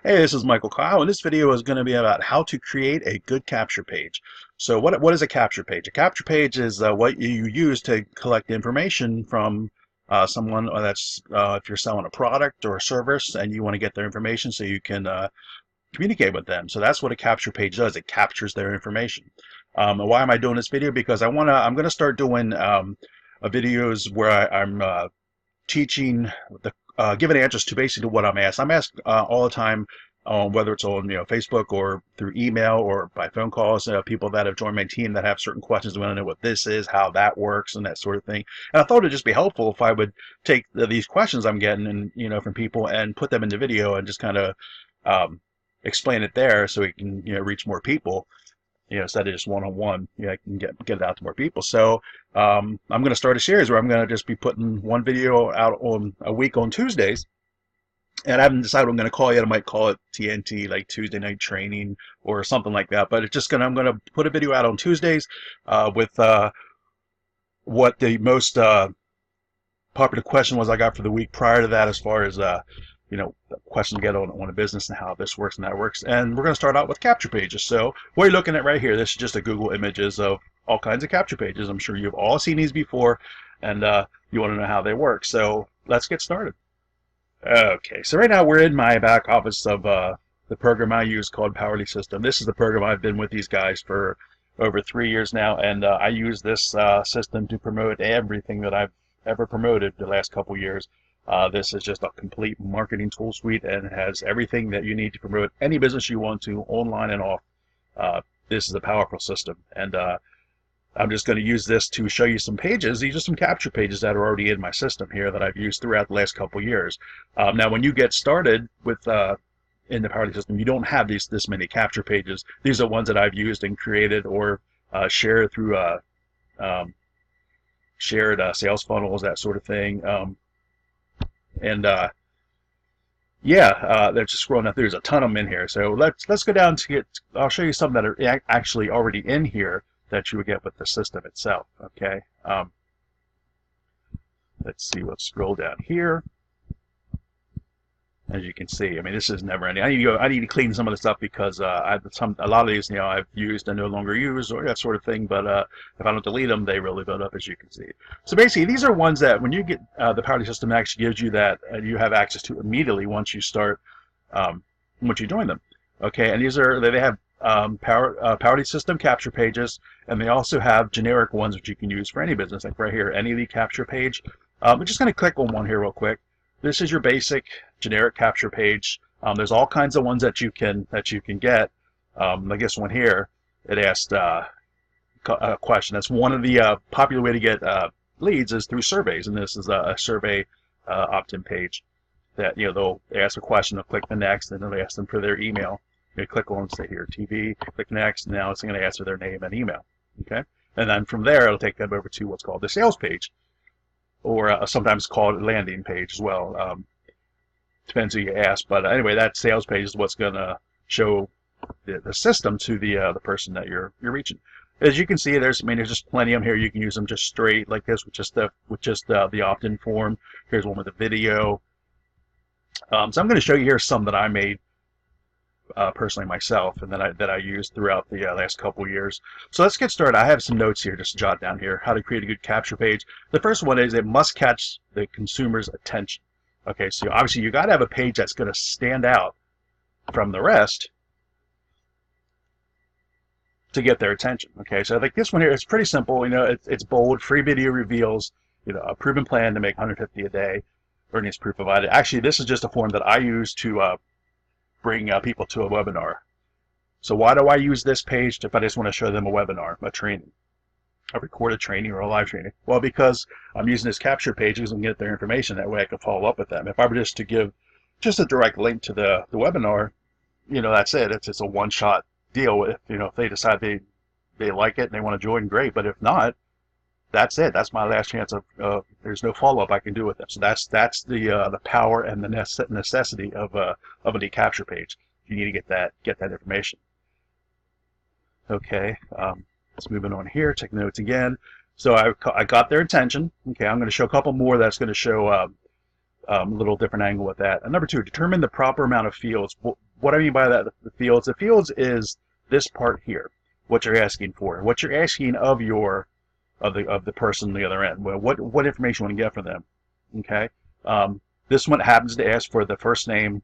Hey, this is Michael Kyle, and this video is going to be about how to create a good capture page. So what is a capture page? A capture page is what you use to collect information from someone that's if you're selling a product or a service and you want to get their information so you can communicate with them. So that's what a capture page does. It captures their information. And why am I doing this video? Because I'm going to start doing videos where I'm teaching the giving answers to basically what I'm asked. I'm asked all the time, whether it's on Facebook or through email or by phone calls. People that have joined my team that have certain questions, want to know what this is, how that works, and that sort of thing. And I thought it'd just be helpful if I would take these questions I'm getting and from people and put them into video and just kind of explain it there so we can reach more people. Instead of just one-on-one, I can get it out to more people. So I'm going to start a series where I'm going to just be putting one video out on a week on Tuesdays. And I haven't decided what I'm going to call it yet. I might call it TNT, like Tuesday Night Training or something like that. But it's just I'm going to put a video out on Tuesdays with what the most popular question was I got for the week prior to that, as far as the question to get on a business and how this works and that works. And we're going to start out with capture pages. So what you're looking at right here, this is just a Google images of all kinds of capture pages. I'm sure you've all seen these before, and you want to know how they work. So let's get started. Okay, so right now we're in my back office of the program I use called Powerly System. This is the program I've been with these guys for over 3 years now, and I use this system to promote everything that I've ever promoted the last couple years. This is just a complete marketing tool suite and has everything that you need to promote any business you want to, online and off. This is a powerful system, and I'm just going to use this to show you some pages. These are some capture pages that are already in my system here that I've used throughout the last couple years. Now, when you get started with in the Powerly system, you don't have this many capture pages. These are ones that I've used and created or shared through shared sales funnels, that sort of thing. Yeah, they're just scrolling up. There's a ton of them in here. So let's go down to get. I'll show you some that are actually already in here that you would get with the system itself. Okay. Let's see. Let's scroll down here. As you can see, I mean, this is never ending. I need to clean some of this up because a lot of these, I've used and no longer use, or that sort of thing. But if I don't delete them, they really build up, as you can see. So basically, these are ones that when you get the Powerly system actually gives you that, and you have access to immediately once you start, once you join them. Okay, and these are they have Powerly system capture pages, and they also have generic ones which you can use for any business, like right here, any capture page. We're just going to click on one here real quick. This is your basic generic capture page. There's all kinds of ones that you can get. Like this one here, it asked a question. That's one of the popular way to get leads is through surveys, and this is a survey opt-in page that they'll ask a question, they'll click the next, and then they'll ask them for their email. You click on, say here, TV, click next, and now it's going to ask for their name and email. Okay, and then from there it'll take them over to what's called the sales page, or sometimes called a landing page as well. Depends who you ask, but anyway, that sales page is what's going to show the system to the person that you're reaching. As you can see, there's just plenty of them here. You can use them just straight like this with just the opt-in form. Here's one with a video. So I'm going to show you here some that I made personally myself, and that I used throughout the last couple years. So let's get started. I have some notes here just to jot down here. How to create a good capture page. The first one is it must catch the consumer's attention. Okay, so obviously you got to have a page that's going to stand out from the rest to get their attention. Okay, so I think this one here is pretty simple. It's bold, free video reveals, a proven plan to make 150 a day, earnings proof provided. Actually, this is just a form that I use to bring people to a webinar. So why do I use this page if I just want to show them a webinar, a training, a recorded training, or a live training? Well, because I'm using this capture pages and get their information. That way I can follow up with them. If I were just to give just a direct link to the webinar, that's it. It's a one-shot deal. If they decide they like it and they want to join, great. But if not, that's it. That's my last chance of there's no follow-up I can do with them. So that's the power and the necessity of a capture page. You need to get that information. Okay, let's move on here. Take notes again. So I got their attention. Okay, I'm going to show a couple more that's going to show a little different angle with that. And number two, determine the proper amount of fields. what I mean by that, the fields is this part here, what you're asking for, what you're asking of the person on the other end. Well, what information you want to get from them. Okay. This one happens to ask for the first name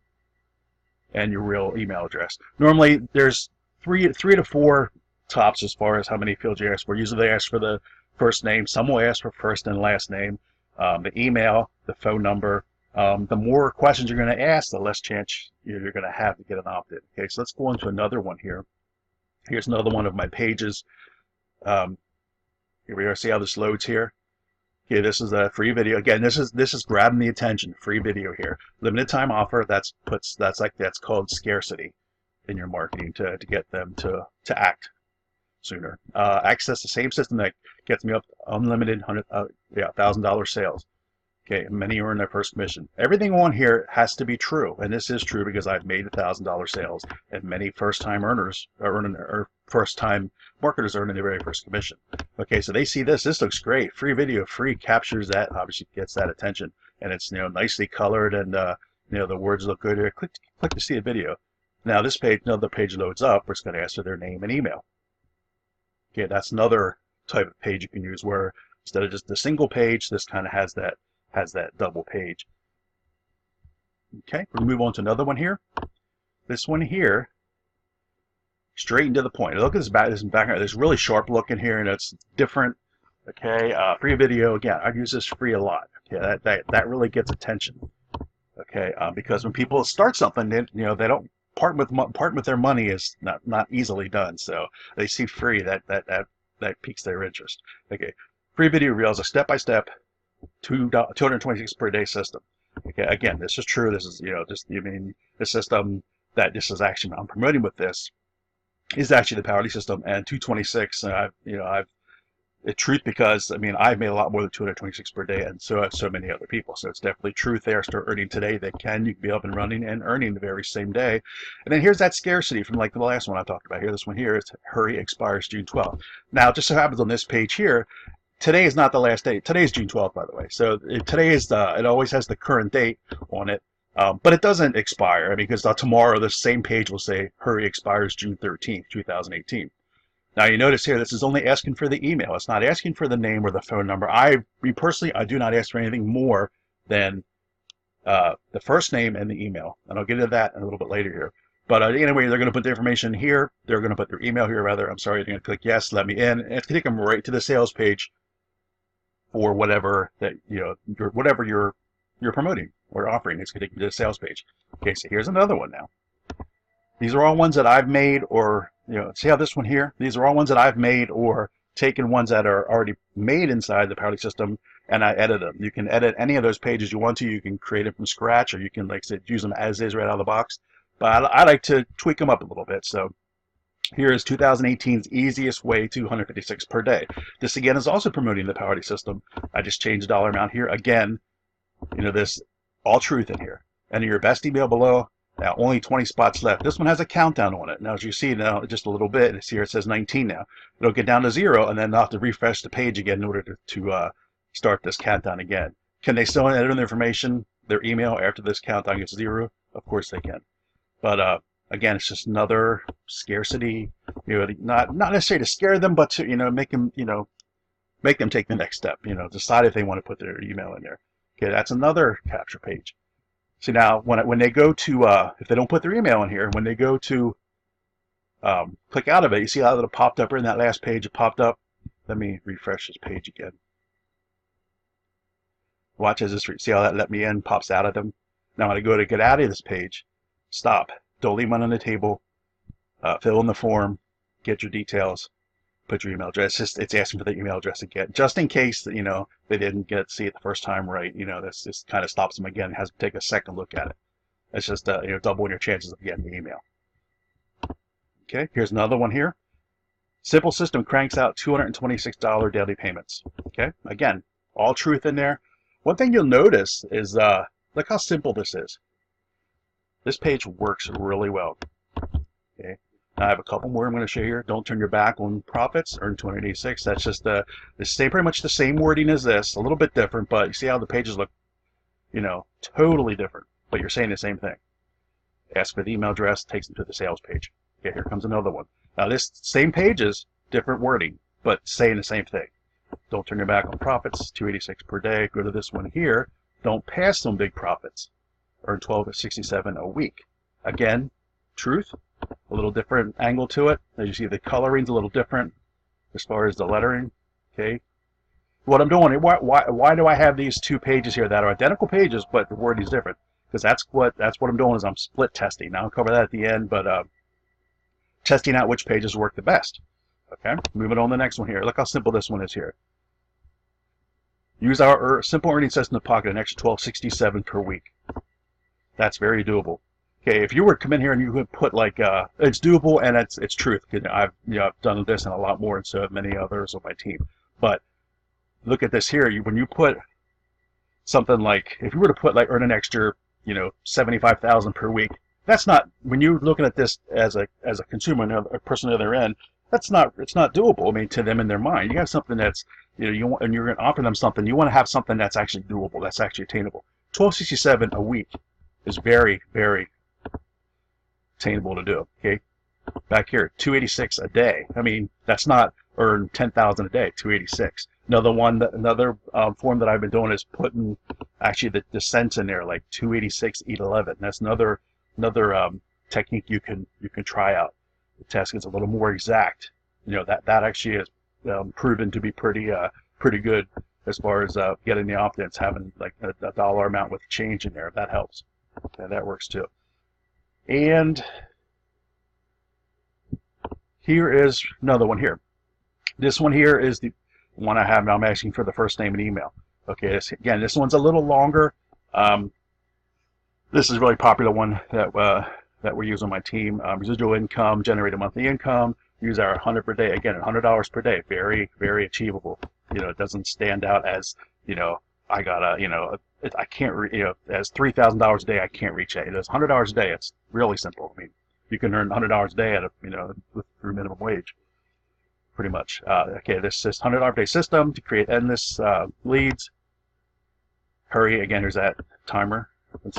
and your real email address. Normally, there's three to four tops as far as how many fields you ask for. Usually, they ask for the first name. Some will ask for first and last name, the email, the phone number. The more questions you're going to ask, the less chance you're going to have to get an opt-in. Okay, so let's go into another one here. Here's another one of my pages. Here we are. See how this loads here? Okay, this is a free video. Again, this is grabbing the attention. Free video here. Limited time offer. That's called scarcity in your marketing to get them to act sooner. Access the same system that gets me up unlimited $1,000 sales. Okay, many earn their first commission. Everything on here has to be true, and this is true because I've made $1,000 sales, and many first-time earners or first-time marketers earning their very first commission. Okay, so they see this. This looks great. Free video, free captures that. Obviously, gets that attention, and it's nicely colored, and the words look good here. Click to see the video. Now this page, another page loads up. Where it's going to ask for their name and email. Okay, that's another type of page you can use where instead of just the single page, this kind of has that double page. Okay, we'll move on to another one here. This one here, straight and to the point. Look at this background. It's really sharp looking here, and it's different. Okay, free video. Again, I've used this free a lot. Okay, that really gets attention. Okay, because when people start something, they don't part with their money is not easily done. So they see free, that piques their interest. Okay, free video reels, a step-by-step 226 per day system. Okay, again, this is true. This is the system that this is actually I'm promoting with this is actually the Powerly system, and 226. It's truth because I've made a lot more than 226 per day, and so have so many other people. So it's definitely truth there. Start earning today. You can be up and running and earning the very same day. And then here's that scarcity from like the last one I talked about here. This one here is hurry, expires June 12th. Now, it just so happens on this page here, today is not the last day. Today is June 12th, by the way. So today is it always has the current date on it, but it doesn't expire because tomorrow the same page will say hurry, expires June 13th, 2018. Now you notice here, this is only asking for the email. It's not asking for the name or the phone number. Me personally, I do not ask for anything more than the first name and the email, and I'll get into that a little bit later here. But anyway, they're going to put the information here. They're going to put their email here, rather. I'm sorry, they're going to click yes, let me in, and it's going to take them right to the sales page for whatever that whatever you're promoting or offering. It's going to take you to the sales page. Okay, so here's another one now. These are all ones that I've made, or see how this one here? These are all ones that I've made or taken ones that are already made inside the Powerly system, and I edit them. You can edit any of those pages you want to. You can create it from scratch, or you can, like I said, use them as is right out of the box. But I like to tweak them up a little bit. So here is 2018's easiest way to 156 per day. This again is also promoting the Powerly system. I just changed the dollar amount here. Again, this all truth in here. Enter your best email below. Now only 20 spots left. This one has a countdown on it. Now as you see now, just a little bit, it's here it says 19 now. It'll get down to 0, and then I'll have to refresh the page again in order to start this countdown again. Can they still enter their information, their email, after this countdown gets 0? Of course they can. But again, it's just another scarcity. Not necessarily to scare them, but to make them take the next step. Decide if they want to put their email in there. Okay, that's another capture page. See now, when they go to if they don't put their email in here, when they go to click out of it, you see how it popped up in that last page. It popped up. Let me refresh this page again. Watch as this. See how that let me in pops out of them. Now when I go to get out of this page, stop. Don't leave one on the table. Fill in the form. Get your details. Put your email address. It's asking for the email address again, just in case that they didn't see it the first time right. This just kind of stops them again. It has to take a second look at it. It's just doubling your chances of getting the email. Okay, here's another one here. Simple system cranks out $226 daily payments. Okay, again, all truth in there. One thing you'll notice is look how simple this is. This page works really well. Okay. I have a couple more I'm going to show you here. Don't turn your back on profits. Earn 286. That's just the same, pretty much the same wording as this. A little bit different, but you see how the pages look, totally different. But you're saying the same thing. ask for the email address, takes them to the sales page. Okay, here comes another one. Now this same page is different wording, but saying the same thing. Don't turn your back on profits, 286 per day. Go to this one here. Don't pass some big profits. Earn 12.67 a week. Again, truth, a little different angle to it. As you see, the coloring's a little different as far as the lettering. Okay. What I'm doing, why do I have these two pages here that are identical pages, but the wording is different? Because that's what I'm doing is I'm split testing. Now I'll cover that at the end, but testing out which pages work the best. Okay, moving on to the next one here. Look how simple this one is here. Use our simple earning system to pocket an extra $12.67 per week. That's very doable. Okay, if you were to come in here and you would put like it's doable and it's truth. I've done this and a lot more, and so have many others on my team. But look at this here. When you put something like, if you were to put like earn an extra, $75,000 per week, that's not, when you're looking at this as a consumer, a person on the other end, it's not doable. I mean, to them in their mind, you have something that's, you want, and you're going to offer them something. You want to have something that's actually doable, that's actually attainable. $12.67 a week is very, very attainable to do. Okay, back here, 286 a day. I mean, that's not earn 10,000 a day. 286. Another form that I've been doing is putting actually the cents in there, like 286.11. That's another technique you can try out. The test is a little more exact. That actually is proven to be pretty good as far as getting the opt-ins, having like a dollar amount with change in there. That helps. Okay, that works too. And here is another one here. This one here is the one I have now. I'm asking for the first name and email. Okay, this one's a little longer. This is a really popular one that we use on my team. Residual income, generate a monthly income, use our 100 per day. Again, $100 per day, very, very achievable. It doesn't stand out as, I got I can't, as $3,000 a day, I can't reach it. It's $100 a day. It's really simple. I mean, you can earn $100 a day at through minimum wage, pretty much. Okay, this is $100 per day system to create endless leads. Hurry, again, there's that timer. It's,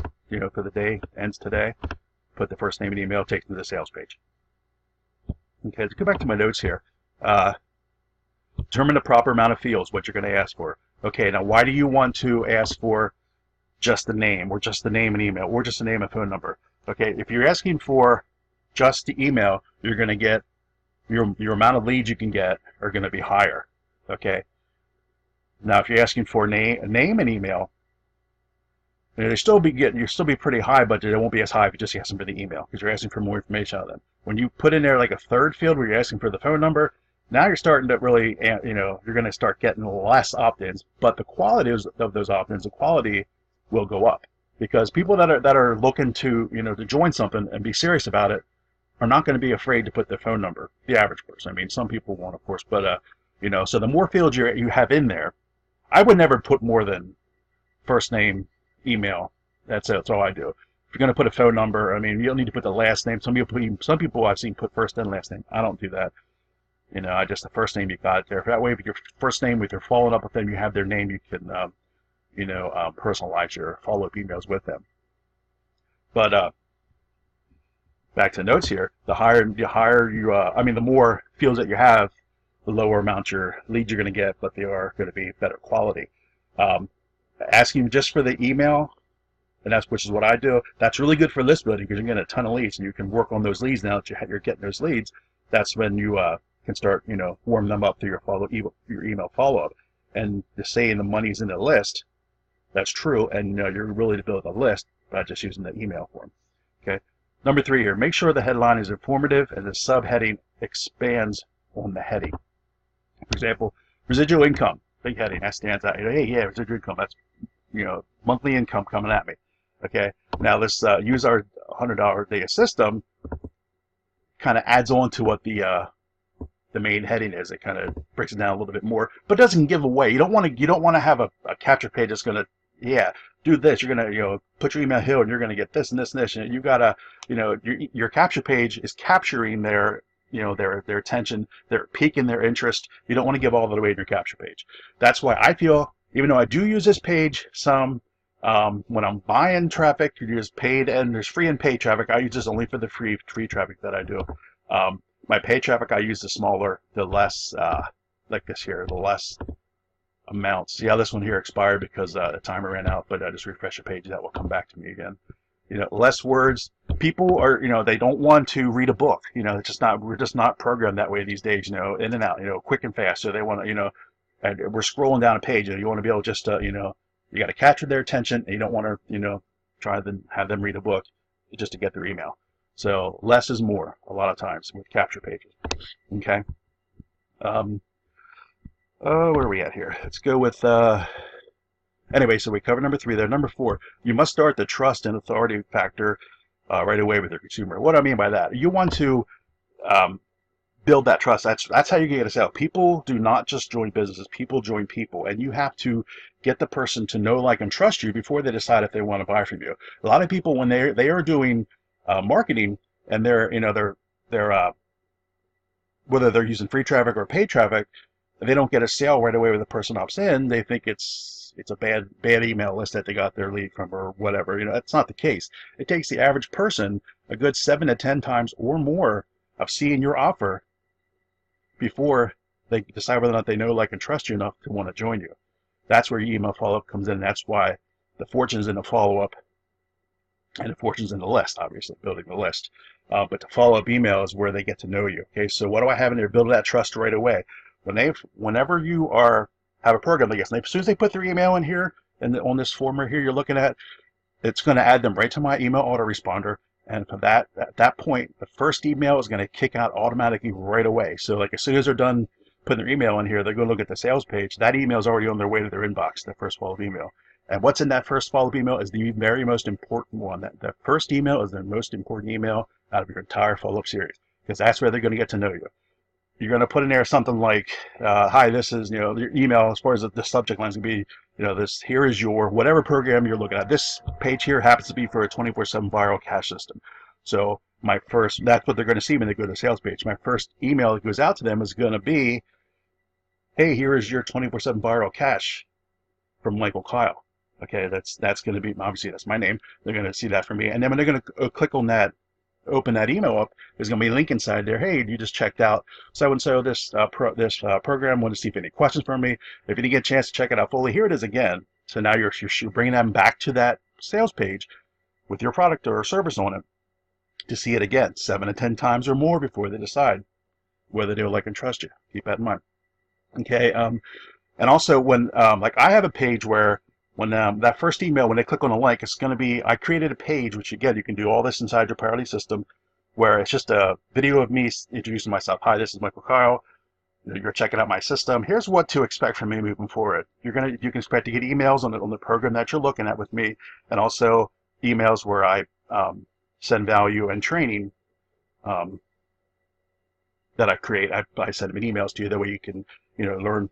for the day, ends today. Put the first name and email, takes them to the sales page. Okay, let's go back to my notes here. Determine the proper amount of fields, what you're going to ask for. Okay, now why do you want to ask for just the name, or just the name and email, or just the name and phone number? Okay, if you're asking for just the email, you're going to get, your amount of leads you can get are going to be higher. Okay, now if you're asking for name and email, you'll still be pretty high, but it won't be as high if you just ask them for the email, because you're asking for more information out of them. When you put in there like a third field where you're asking for the phone number, now you're starting to really, you're going to start getting less opt-ins, but the quality of those opt-ins, the quality will go up, because people that are looking to, to join something and be serious about it are not going to be afraid to put their phone number. The average person. I mean, some people won't, of course, but so the more fields you have in there, I would never put more than first name, email. That's all I do. If you're going to put a phone number, I mean, you don't need to put the last name. Some people I've seen put first and last name. I don't do that. Just the first name you got there. That way, with your first name, with your following up with them, you have their name. You can, personalize your follow-up emails with them. But back to the notes here. The higher you, the more fields that you have, the lower amount your leads you're going to get, but they are going to be better quality. Asking just for the email, which is what I do. That's really good for list building, because you're getting a ton of leads, and you can work on those leads. Now that you're getting those leads, that's when you can start, warm them up through your email follow-up. And to say the money's in the list, that's true, and you're really to build a list by just using the email form. Okay. Number 3 here. Make sure the headline is informative and the subheading expands on the heading. For example, residual income. Big heading, that stands out. Hey, yeah, residual income. That's monthly income coming at me. Okay. Now let's use our $100 a day system. Kind of adds on to what the main heading is. It kind of breaks it down a little bit more, but doesn't give away. You don't want to have a capture page that's going to do this. You're going to put your email here and you're going to get this and this and this. And you got to your capture page is capturing their their attention. They're piquing their interest. You don't want to give all that away in your capture page. That's why I feel, even though I do use this page some, When I'm buying traffic, there's paid and there's free and paid traffic. I use this only for the free traffic that I do. My paid traffic, I use the smaller, the less, like this here, the less amounts. Yeah, this one here expired because the timer ran out, but I just refresh the page. That will come back to me again. Less words. People are, they don't want to read a book. It's just not, we're just not programmed that way these days, in and out, quick and fast. So they want to, and we're scrolling down a page and you want to be able just to, you got to capture their attention and you don't want to, try to have them read a book just to get their email. So less is more a lot of times with capture pages. Okay. Where are we at here? Let's go with, anyway, so we covered number 3 there. Number 4, you must start the trust and authority factor right away with your consumer. What do I mean by that? You want to build that trust. That's how you get a sale. People do not just join businesses. People join people, and you have to get the person to know, like, and trust you before they decide if they want to buy from you. A lot of people, when they are doing marketing, and they're whether they're using free traffic or paid traffic, they don't get a sale right away when the person opts in. They think it's a bad email list that they got their lead from or whatever. That's not the case. It takes the average person a good 7 to 10 times or more of seeing your offer before they decide whether or not they know, like, and trust you enough to want to join you. That's where your email follow-up comes in. That's why the fortune's in the follow-up and the fortune's in the list, obviously, building the list. But the follow-up email is where they get to know you. Okay, so what do I have in there? Build that trust right away. Whenever you have a program like this, and as soon as they put their email in here, and on this form right here you're looking at, it's going to add them right to my email autoresponder. And for that, at that point, the first email is going to kick out automatically right away. So, like, as soon as they're done putting their email in here, they're going to look at the sales page. That email is already on their way to their inbox, the first follow-up email. And what's in that first follow-up email is the very most important one. That first email is the most important email out of your entire follow-up series, because that's where they're going to get to know you. You're going to put in there something like, hi, this is, your email, as far as the subject line is going to be, this, here is your, whatever program you're looking at. This page here happens to be for a 24/7 viral cash system. So that's what they're going to see when they go to the sales page. My first email that goes out to them is going to be, hey, here is your 24/7 viral cash from Michael Kyle. Okay, that's going to be, obviously that's my name. They're going to see that from me. And then when they're going to click on that, open that email up, there's going to be a link inside there. Hey, you just checked out so-and-so this program. Want to see if any questions from me. If you didn't get a chance to check it out fully, here it is again. So now you're bringing them back to that sales page with your product or service on it to see it again 7 to 10 times or more before they decide whether they'll like and trust you. Keep that in mind. Okay. And also when like I have a page where when that first email, when they click on the link, it's going to be, I created a page, which again, you can do all this inside your Priority system, where it's just a video of me introducing myself. Hi, this is Michael Kyle. You're checking out my system. Here's what to expect from me moving forward. You can expect to get emails on the program that you're looking at with me, and also emails where I send value and training that I create. I send them emails to you. That way you can learn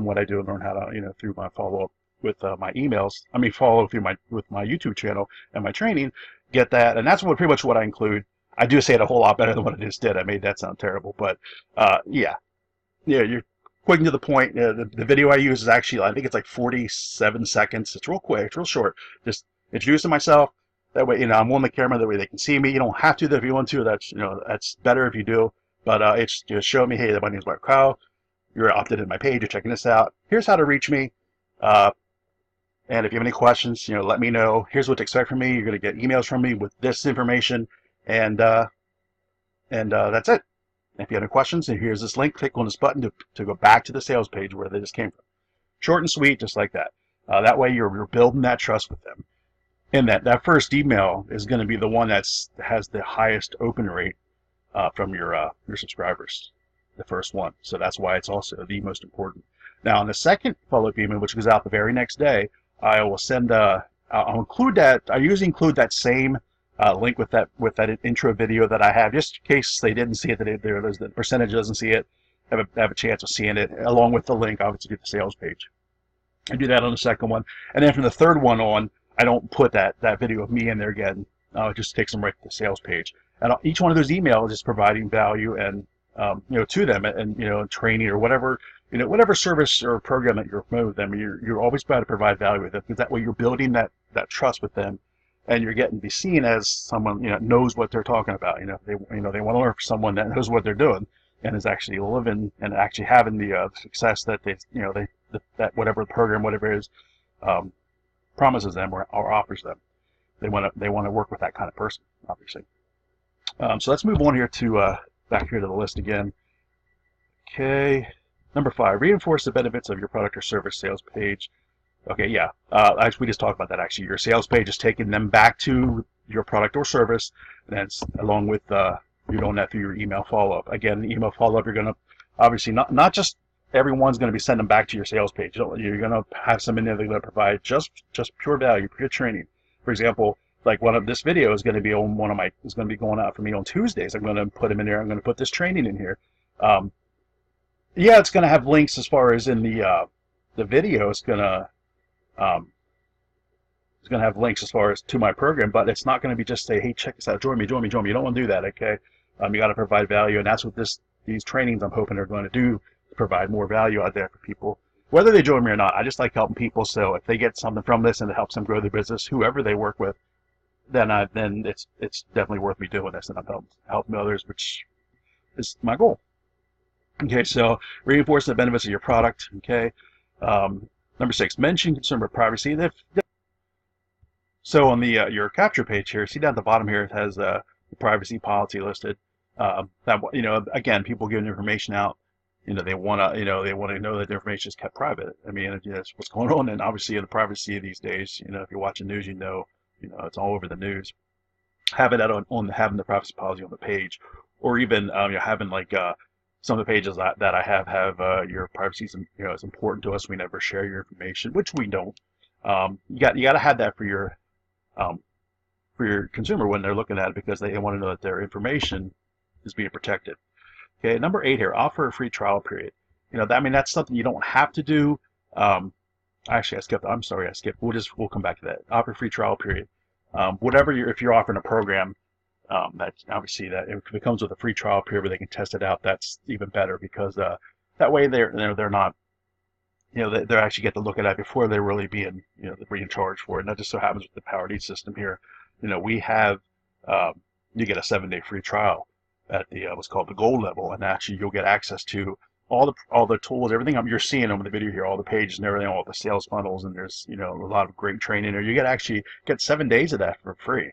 what I do and learn how to through my follow-up with my emails. Follow through with my YouTube channel and my training. Get that, and that's pretty much what I include. I do say it a whole lot better than what I just did. I made that sound terrible, but yeah, you're quick and to the point. The video I use is actually, I think it's like 47 seconds. It's real quick, it's real short. Just introducing myself. That way, I'm on the camera. That way they can see me. You don't have to if you want to. That's better if you do. But it's just show me, hey, my name is Michael Kyle. You're opted in my page. You're checking this out. Here's how to reach me. And if you have any questions, let me know. Here's what to expect from me. You're going to get emails from me with this information, and that's it. If you have any questions, and here's this link. Click on this button to go back to the sales page where they just came from. Short and sweet, just like that. That way you're building that trust with them. And that first email is going to be the one that has the highest open rate from your subscribers, the first one. So that's why it's also the most important. Now, on the second follow-up email, which goes out the very next day, I will send. I'll include that. I usually include that same link with that intro video that I have, just in case they didn't see it. The percentage doesn't see it. Have a chance of seeing it, along with the link, obviously, to the sales page. I do that on the second one, and then from the third one on, I don't put that video of me in there again. It just takes them right to the sales page. And each one of those emails is providing value and to them, and training or whatever. Whatever service or program that you're promoting with them, you're always trying to provide value with it, because that way you're building that that trust with them, and you're getting to be seen as someone, knows what they're talking about. They they want to learn from someone that knows what they're doing and is actually living and actually having the success that that whatever program, whatever it is, promises them or offers them. They want to work with that kind of person, obviously. So let's move on here to back here to the list again. Okay, number 5, reinforce the benefits of your product or service sales page. Okay, yeah, we just talked about that actually. Your sales page is taking them back to your product or service, and that's along with you're doing that through your email follow-up. Again, the email follow-up, you're going to obviously not just everyone's going to be sending back to your sales page. You're going to have some in there that are going to provide just pure value, pure training. For example, like this video is going to be on is going to be going out for me on Tuesdays. I'm going to put them in there. I'm going to put this training in here. Yeah, it's going to have links as far as in the video. It's going to have links as far as to my program, but it's not going to be just say, hey, check this out, join me. You don't want to do that, okay? You got to provide value, and that's what these trainings I'm hoping are going to do, to provide more value out there for people, whether they join me or not. I just like helping people, so if they get something from this and it helps them grow their business, whoever they work with, then it's definitely worth me doing this, and I'm helping others, which is my goal. Okay, so reinforce the benefits of your product. Okay, number 6, mention consumer privacy. So on the your capture page here, see down at the bottom here, it has the privacy policy listed. Again, people giving information out. They want to know that their information is kept private. I mean, that's what's going on, and obviously in the privacy these days, if you're watching news, it's all over the news. Having that having the privacy policy on the page, or even having like some of the pages that I have your privacy is important to us. We never share your information, which we don't. You got to have that for your consumer when they're looking at it, because they want to know that their information is being protected. Okay, number 8 here, offer a free trial period. That's something you don't have to do. Actually, I skipped. I'm sorry, I skipped. We'll come back to that. Offer a free trial period. If you're offering a program, that obviously that if it comes with a free trial period where they can test it out, that's even better, because that way they're not, they actually get to look at it before they're really being charged for it. And that just so happens with the Power Lead system here. We have you get a 7-day free trial at the what's called the gold level, and actually you'll get access to all the tools, everything you're seeing over the video here, all the pages and everything, all the sales funnels, and there's a lot of great training there. You get 7 days of that for free.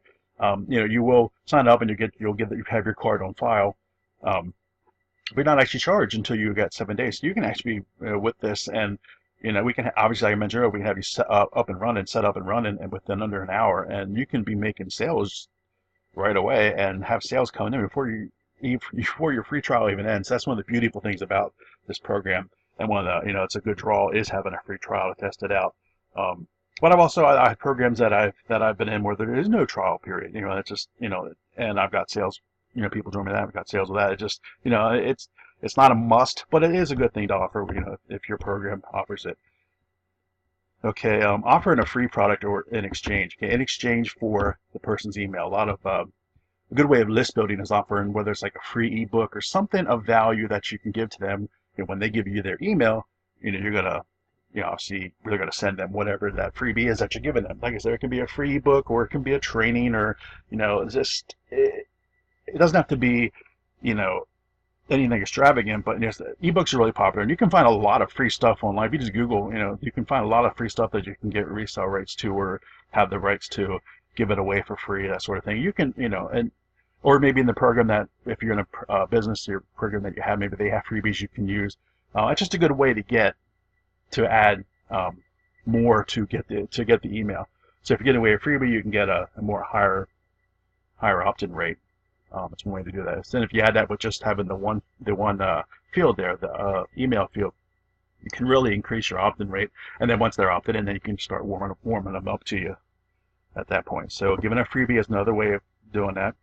You will sign up and you have your card on file. But you're not actually charged until you get 7 days. So you can actually with this, and we can obviously, like I mentioned earlier, we can have you set up and running, and within under an hour, and you can be making sales right away and have sales coming in before your free trial even ends. That's one of the beautiful things about this program, and one of the it's a good draw is having a free trial to test it out. But I have programs that I've been in where there is no trial period. It's just and I've got sales. People join me that. I've got sales with that. It just it's not a must, but it is a good thing to offer. If your program offers it. Okay, offering a free product or in exchange. Okay, in exchange for the person's email. A lot of a good way of list building is offering, whether it's like a free ebook or something of value that you can give to them. When they give you their email, you're gonna obviously they're going to send them whatever that freebie is that you're giving them. Like I said, it can be a free ebook, or it can be a training, or it doesn't have to be anything extravagant. But ebooks are really popular, and you can find a lot of free stuff online. If you just Google, you can find a lot of free stuff that you can get resale rights to, or have the rights to give it away for free, that sort of thing. You can or maybe in the program that if you're in a business, your program that you have, maybe they have freebies you can use. It's just a good way to add more to get the email. So if you're getting away a freebie, you can get a more higher opt-in rate. It's one way to do that. Then if you add that with just having the one field there, the email field, you can really increase your opt-in rate. And then once they're opted in, then you can start warming them up to you at that point. So giving a freebie is another way of doing that.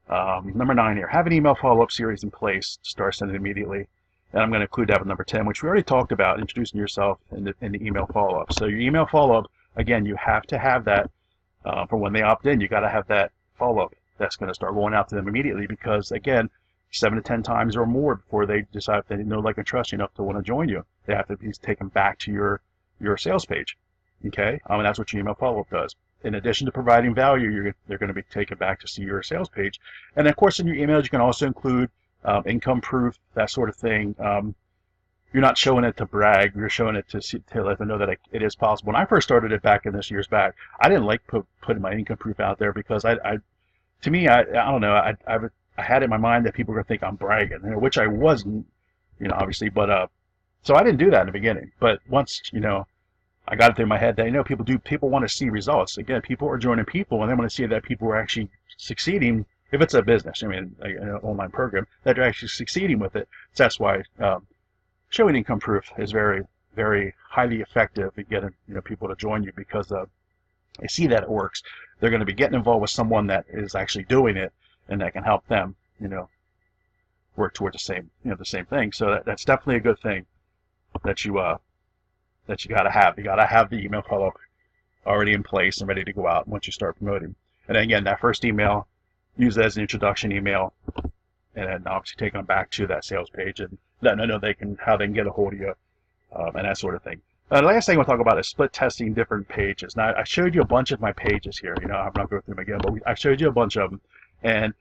Number 9 here, have an email follow-up series in place to start sending immediately. And I'm going to include that with number 10, which we already talked about, introducing yourself in the email follow-up. So your email follow-up, again, you have to have that for when they opt in. You got to have that follow-up that's going to start going out to them immediately, because, again, 7 to 10 times or more before they decide if they know, like, and trust you enough to want to join you, they have to be taken back to your sales page. Okay, and that's what your email follow-up does. in addition to providing value, they're going to be taken back to see your sales page. And of course, in your emails, you can also include income proof, that sort of thing. You're not showing it to brag. You're showing it to let them know that it is possible. When I first started it back in this years back, I didn't like putting my income proof out there because to me, I don't know, I had in my mind that people were going to think I'm bragging, which I wasn't, obviously. But so I didn't do that in the beginning. But once, I got it through my head that, people want to see results. Again, people are joining people, and they want to see that people are actually succeeding. If it's a business, an online program, that they're actually succeeding with it. So that's why showing income proof is very, very highly effective in getting people to join you, because they see that it works. They're going to be getting involved with someone that is actually doing it, and that can help them, work towards the same thing. So that's definitely a good thing that you got to have. You got to have the email follow-up already in place and ready to go out once you start promoting. And again, that first email, use it as an introduction email, and then obviously take them back to that sales page and let them know how they can get a hold of you, and that sort of thing. The last thing we'll talk about is split testing different pages. Now, I showed you a bunch of my pages here. I'm not going through them again, but I showed you a bunch of them. And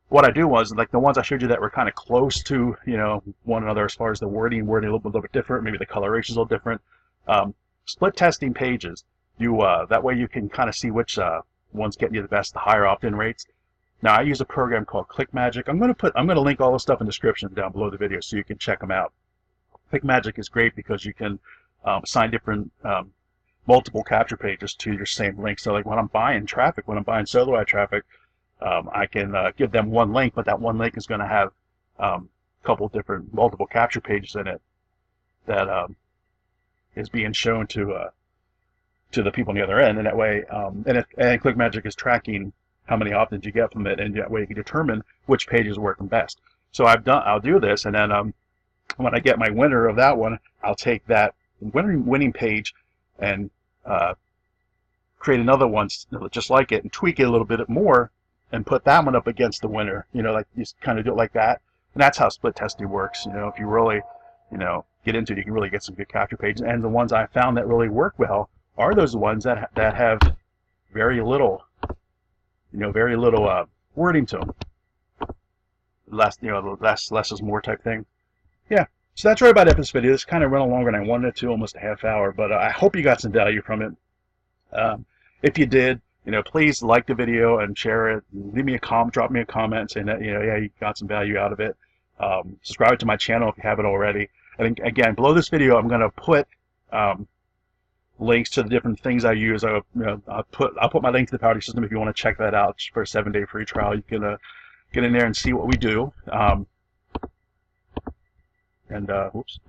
what I do was, like the ones I showed you that were kind of close to, one another as far as the wording a little bit different, maybe the coloration is a little different. Split testing pages, that way you can kind of see which one's getting you the higher opt-in rates. Now, I use a program called ClickMagick. I'm going to link all the stuff in the description down below the video so you can check them out. ClickMagick is great because you can assign different multiple capture pages to your same link. So, like when I'm buying traffic, when I'm buying solo ad traffic, I can give them one link, but that one link is going to have a couple different multiple capture pages in it that is being shown to the people on the other end. And that way, and ClickMagick is tracking how many opt-ins you get from it, and that way you can determine which page is working best. So I'll do this, and then when I get my winner of that one, I'll take that winning page and create another one just like it and tweak it a little bit more and put that one up against the winner. Like you kind of do it like that, and that's how split testing works. If you really, get into it, you can really get some good capture pages. And the ones I found that really work well are those ones that have very little. Very little wording to them. Less is more type thing. Yeah. So that's right about it for this video. This kind of went longer than I wanted it to, almost a half hour, but I hope you got some value from it. If you did, please like the video and share it. Leave me a comment, drop me a comment saying that yeah, you got some value out of it. Subscribe to my channel if you haven't already. And again, below this video, I'm going to put links to the different things I use. I'll put my link to the Power System if you want to check that out for a 7-day free trial. You can get in there and see what we do. Whoops.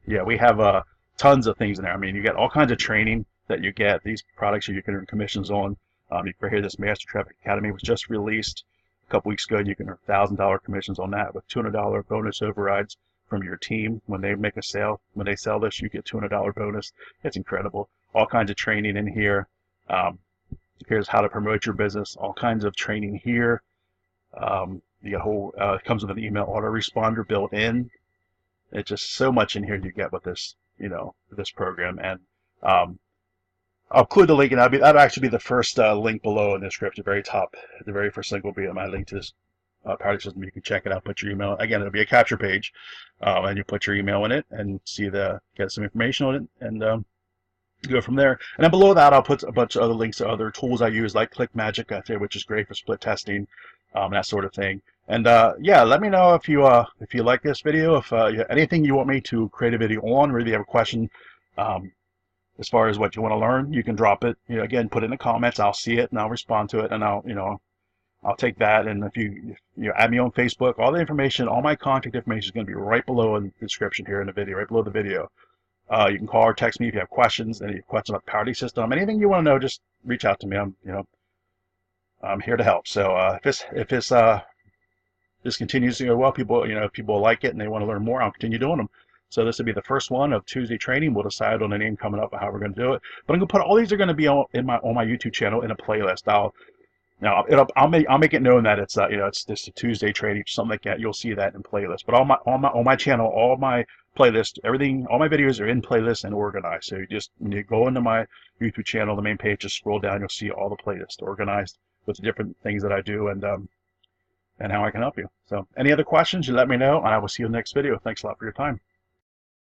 Yeah, we have tons of things in there. I mean, you get all kinds of training that you get. These products you can earn commissions on. You can hear this Master Traffic Academy was just released a couple weeks ago. You can earn $1,000 commissions on that with $200 bonus overrides from your team when they make a sale. When they sell this, you get $200 bonus. It's incredible. All kinds of training in here. Here's how to promote your business. All kinds of training here. You get it comes with an email autoresponder built in. It's just so much in here you get with this, this program. And I'll include the link, and that'll actually be the first link below in the description. The very top, the very first link will be my link to this Power System. You can check it out. Put your email. Again, it'll be a capture page, and you put your email in it and get some information on it, and go from there. And then below that, I'll put a bunch of other links to other tools I use, like ClickMagick, which is great for split testing, that sort of thing. And yeah, let me know if you like this video, if anything you want me to create a video on, or if you have a question as far as what you want to learn, you can drop it. Again, put it in the comments. I'll see it and I'll respond to it, and I'll take that. And if you add me on Facebook, all the information, all my contact information is going to be right below in the description here in the video, right below the video. You can call or text me if you have questions, any questions about the Power System, anything you want to know, just reach out to me. I'm here to help. So if this continues to go well, if people like it and they want to learn more, I'll continue doing them. So this will be the first one of Tuesday training. We'll decide on the name coming up and how we're going to do it. But I'm going to put all these are going to be on my YouTube channel in a playlist. Now I'll make it known that it's it's just a Tuesday trading, something like that. You'll see that in playlist. But on my channel, all my playlists, everything, all my videos are in playlists and organized. So you go into my YouTube channel, the main page, just scroll down, you'll see all the playlists organized with the different things that I do and how I can help you. So any other questions, you let me know, and I will see you in the next video. Thanks a lot for your time.